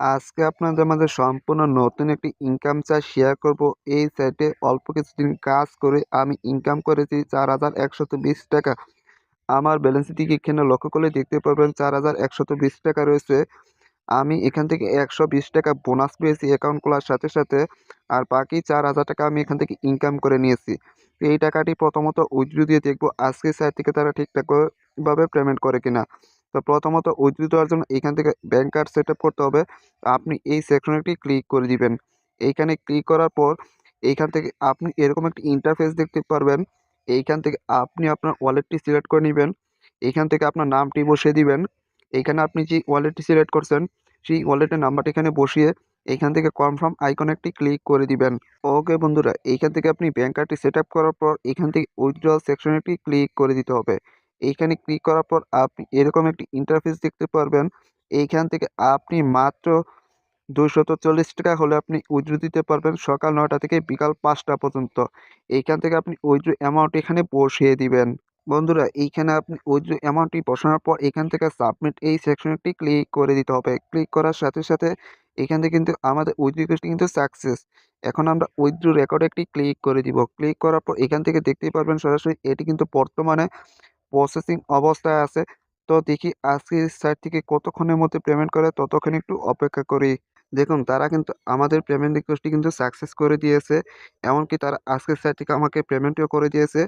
আজকে আপনাদের মাঝে সম্পূর্ণ নতুন একটি ইনকাম চার্ট শেয়ার করব। এই সাইটে অল্প কিছুদিন কাজ করে আমি ইনকাম করেছি ৪,১২০ টাকা। আমার ব্যালেন্সের দিকে এখানে লক্ষ্য করলে দেখতে পারবেন ৪,১২০ টাকা রয়েছে। আমি এখান থেকে ১২০ টাকা বোনাস পেয়েছি অ্যাকাউন্ট খোলার সাথে সাথে। আর বাকি ৪,০০০ টাকা আমি এখান থেকে ইনকাম করে নিয়েছি। তো এই টাকাটি প্রথমত উইথড্র দিয়ে দেখব আজকে সাইট থেকে তারা ঠিকঠাক ভাবে পেমেন্ট করে কিনা। তো প্রথমত উইথড্র দেওয়ার জন্য এখান থেকে ব্যাংক কার্ড সেট আপ করতে হবে। আপনি এই সেকশনে একটি ক্লিক করে দিবেন। এইখানে ক্লিক করার পর এইখান থেকে আপনি এরকম একটি ইন্টারফেস দেখতে পারবেন। এইখান থেকে আপনি আপনার ওয়ালেটটি সিলেক্ট করে নেবেন। এইখান থেকে আপনার নামটি বসিয়ে দিবেন। এইখানে আপনি যে ওয়ালেটটি সিলেক্ট করছেন সেই ওয়ালেটের নাম্বারটি এখানে বসিয়ে এইখান থেকে কনফার্ম আইকনে একটি ক্লিক করে দিবেন। ওকে বন্ধুরা, এইখান থেকে আপনি ব্যাংক কার্ডটি সেট আপ করার পর এখান থেকে উইথড্রল সেকশনে একটি ক্লিক করে দিতে হবে। এইখানে ক্লিক করার পর আপনি এরকম একটি ইন্টারফেস দেখতে পারবেন। এইখান থেকে আপনি মাত্র ৳২৪০ হলে আপনি উইথড্র দিতে পারবেন সকাল ৯টা থেকে বিকাল ৫টা পর্যন্ত। এইখান থেকে আপনি উইথড্র অ্যামাউন্ট এখানে বসিয়ে দিবেন। বন্ধুরা, এইখানে আপনি উইথড্র অ্যামাউন্টটি বসানোর পর এখান থেকে সাবমিট এই সেকশনটি ক্লিক করে দিতে হবে। ক্লিক করার সাথে সাথে এখান থেকে কিন্তু আমাদের উইথড্র রিকোয়েস্টটি কিন্তু সাকসেস। এখন আমরা উইথড্র রেকর্ডে একটি ক্লিক করে দিব। ক্লিক করার পর এখান থেকে দেখতেই পারবেন সরাসরি এটি কিন্তু বর্তমানে প্রসেসিং অবস্থায় আছে। তো দেখি আজকে সাইট থেকে কতক্ষণের মধ্যে পেমেন্ট করে ততক্ষণ একটু অপেক্ষা করি। দেখুন তারা কিন্তু আমাদের পেমেন্ট রিকোয়েস্টটি কিন্তু সাকসেস করে দিয়েছে। এমনকি তারা আজকের সাইট থেকে আমাকে পেমেন্টও করে দিয়েছে।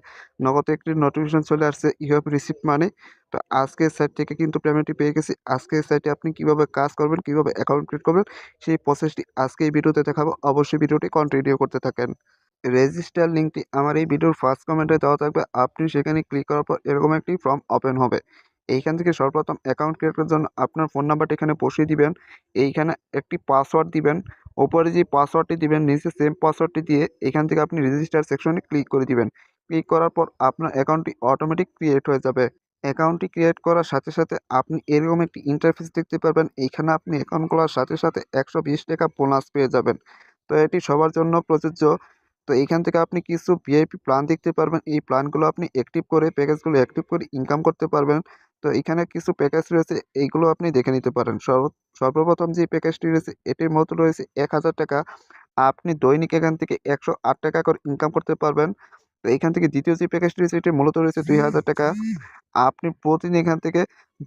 নগদ একটি নোটিফিকেশন চলে আসছে ইউ হ্যাভ রিসিভড মানি। তো আজকের সাইট থেকে কিন্তু পেমেন্টটি পেয়ে গেছি। আজকের সাইটে আপনি কিভাবে কাজ করবেন, কিভাবে অ্যাকাউন্ট ক্রিয়েট করবেন সেই প্রসেসটি আজকে এই ভিডিওতে দেখাবো। অবশ্যই ভিডিওটি কন্টিনিউ করতে থাকেন। রেজিস্টার লিঙ্কটি আমার এই ভিডিওর ফার্স্ট কমেন্টে দেওয়া থাকবে। আপনি সেখানে ক্লিক করার পর এরকম একটি ফর্ম ওপেন হবে। এইখান থেকে সর্বপ্রথম অ্যাকাউন্ট ক্রিয়েট করার জন্য আপনার ফোন নাম্বারটি এখানে বসিয়ে দিবেন। এইখানে একটি পাসওয়ার্ড দিবেন। ওপরে যে পাসওয়ার্ডটি দিবেন নিচে সেম পাসওয়ার্ডটি দিয়ে এখান থেকে আপনি রেজিস্টার সেকশনে ক্লিক করে দিবেন। ক্লিক করার পর আপনার অ্যাকাউন্টটি অটোমেটিক ক্রিয়েট হয়ে যাবে। অ্যাকাউন্টটি ক্রিয়েট করার সাথে সাথে আপনি এরকম একটি ইন্টারফেস দেখতে পারবেন। এইখানে আপনি অ্যাকাউন্ট খোলার সাথে সাথে ১২০ টাকা বোনাস পেয়ে যাবেন। তো এটি সবার জন্য প্রযোজ্য। তো এইখান থেকে আপনি কিছু ভিআইপি প্ল্যান দেখতে পারবেন। এই প্ল্যানগুলো আপনি অ্যাক্টিভ করে প্যাকেজগুলো অ্যাক্টিভ করে ইনকাম করতে পারবেন। তো এখানে কিছু প্যাকেজ রয়েছে, এইগুলো আপনি দেখে নিতে পারেন। সর্বপ্রথম যে প্যাকেজটি রয়েছে এটির মতো রয়েছে ১,০০০ টাকা। আপনি দৈনিক এখান থেকে ১০৮ টাকা করে ইনকাম করতে পারবেন। তো এখান থেকে দ্বিতীয় যে প্যাকেজটি রয়েছে এটি মূলত রয়েছে ২,০০০ টাকা। আপনি প্রতিদিন এখান থেকে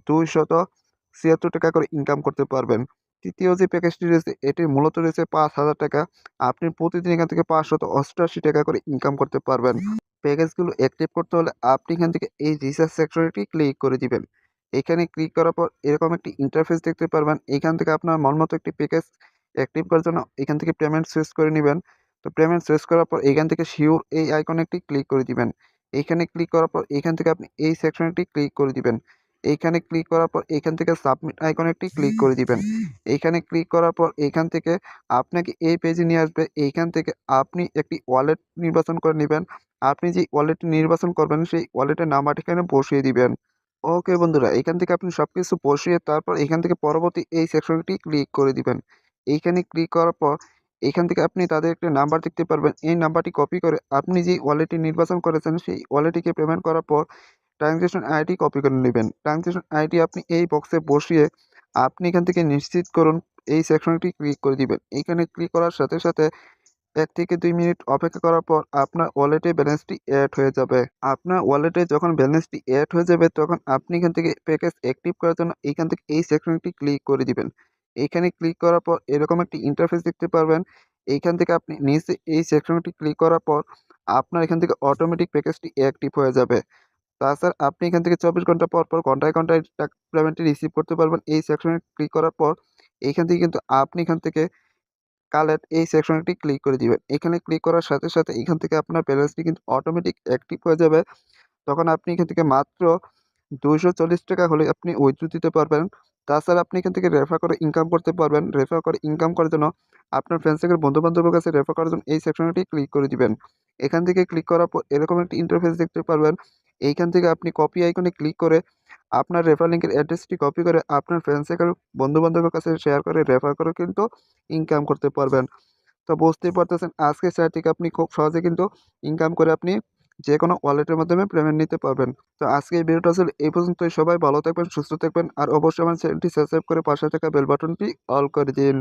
২৭৬ টাকা করে ইনকাম করতে পারবেন। তৃতীয় যে প্যাকেজটি রয়েছে এটির মূলত রয়েছে ৫,০০০ টাকা। আপনি প্রতিদিন এখান থেকে ৫৮৮ টাকা করে ইনকাম করতে পারবেন। প্যাকেজগুলো অ্যাক্টিভ করতে হলে আপনি এখান থেকে এই রিসার্চ সেকশনটি ক্লিক করে দিবেন। এখানে ক্লিক করার পর এরকম একটি ইন্টারফেস দেখতে পারবেন। এখান থেকে আপনার মনমতো একটি প্যাকেজ অ্যাক্টিভ করার জন্য এখান থেকে পেমেন্ট চুজ করে নিবেন। তো পেমেন্ট চুজ করার পর এখান থেকে সিওর এই আইকনে একটি ক্লিক করে দিবেন। এইখানে ক্লিক করার পর এখান থেকে আপনি এই সেকশনটি ক্লিক করে দিবেন। এইখানে ক্লিক করার পর এখান থেকে সাবমিট আইকনে একটি ক্লিক করে দিবেন। এইখানে ক্লিক করার পর এখান থেকে আপনাকে এই পেজে নিয়ে আসবে। এইখান থেকে আপনি একটি ওয়ালেট নির্বাচন করে নিবেন। আপনি যে ওয়ালেটটি নির্বাচন করবেন সেই ওয়ালেটের নাম্বারটি এখানে বসিয়ে দিবেন। ওকে বন্ধুরা, এখান থেকে আপনি সবকিছু বসিয়ে তারপর এখান থেকে পরবর্তী এই সেকশনটি ক্লিক করে দিবেন। এইখানে ক্লিক করার পর এখান থেকে আপনি তাদের একটা নাম্বার দেখতে পারবেন। এই নাম্বারটি কপি করে আপনি যে ওয়ালেটটি নির্বাচন করেছেন সেই ওয়ালেটটিকে পেমেন্ট করার পর ট্রানজ্যাকশন আইডি কপি করে নেবেন। ট্রানজ্যাকশন আইডি আপনি এই বক্সে বসিয়ে আপনি এখান থেকে নিশ্চিত করুন এই সেকশনটি ক্লিক করে দিবেন। এইখানে ক্লিক করার সাথে সাথে ১ থেকে ২ মিনিট অপেক্ষা করার পর আপনার ওয়ালেটে ব্যালেন্সটি এড হয়ে যাবে। আপনার ওয়ালেটে যখন ব্যালেন্সটি এড হয়ে যাবে তখন আপনি এখান থেকে প্যাকেজ অ্যাক্টিভ করার জন্য এইখান থেকে এই সেকশনটি ক্লিক করে দিবেন। এইখানে ক্লিক করার পর এরকম একটি ইন্টারফেস দেখতে পারবেন। এইখান থেকে আপনি নিচে এই সেকশনটি ক্লিক করার পর আপনার এখান থেকে অটোমেটিক প্যাকেজটি অ্যাক্টিভ হয়ে যাবে। তাছাড়া আপনি এখান থেকে ২৪ ঘন্টা পর পর ঘন্টায় ঘন্টায় পেমেন্টটি রিসিভ করতে পারবেন। এই সেকশনে ক্লিক করার পর এইখান থেকে কিন্তু আপনি এখান থেকে কালেক্ট এই সেকশনটি ক্লিক করে দিবেন। এখানে ক্লিক করার সাথে সাথে এখান থেকে আপনার ব্যালেন্সটি কিন্তু অটোমেটিক অ্যাক্টিভ হয়ে যাবে। তখন আপনি এখান থেকে মাত্র ৳২৪০ হলে আপনি উইথড্র দিতে পারবেন। তাছাড়া আপনি এখান থেকে রেফার করে ইনকাম করতে পারবেন। রেফার করে ইনকাম করার জন্য আপনার ফ্রেন্ড সার্কেল বন্ধু-বান্ধবের কাছে রেফার করার জন্য এই সেকশনটি ক্লিক করে দিবেন। এখান থেকে ক্লিক করার পর এরকম একটি ইন্টারফেস দেখতে পারবেন। এইখান থেকে আপনি কপি আইকনে ক্লিক করে আপনার রেফার লিঙ্কের অ্যাড্রেসটি কপি করে আপনার ফ্রেন্ড সার্কেল বন্ধু-বান্ধবের কাছে শেয়ার করে রেফার করে কিন্তু ইনকাম করতে পারবেন। তো বুঝতেই পারতেছেন আজকের শেয়ার থেকে আপনি খুব সহজে কিন্তু ইনকাম করে আপনি যেকোনো ওয়ালেটের মাধ্যমে পেমেন্ট নিতে পারবেন। তো আজকে এই ভিডিওটা আসলে এই পর্যন্তই। সবাই ভালো থাকবেন, সুস্থ থাকবেন আর অবশ্যই আমার চ্যানেলটি সাবস্ক্রাইব করে পাশে থাকা বেল বাটনটি অল করে দিন।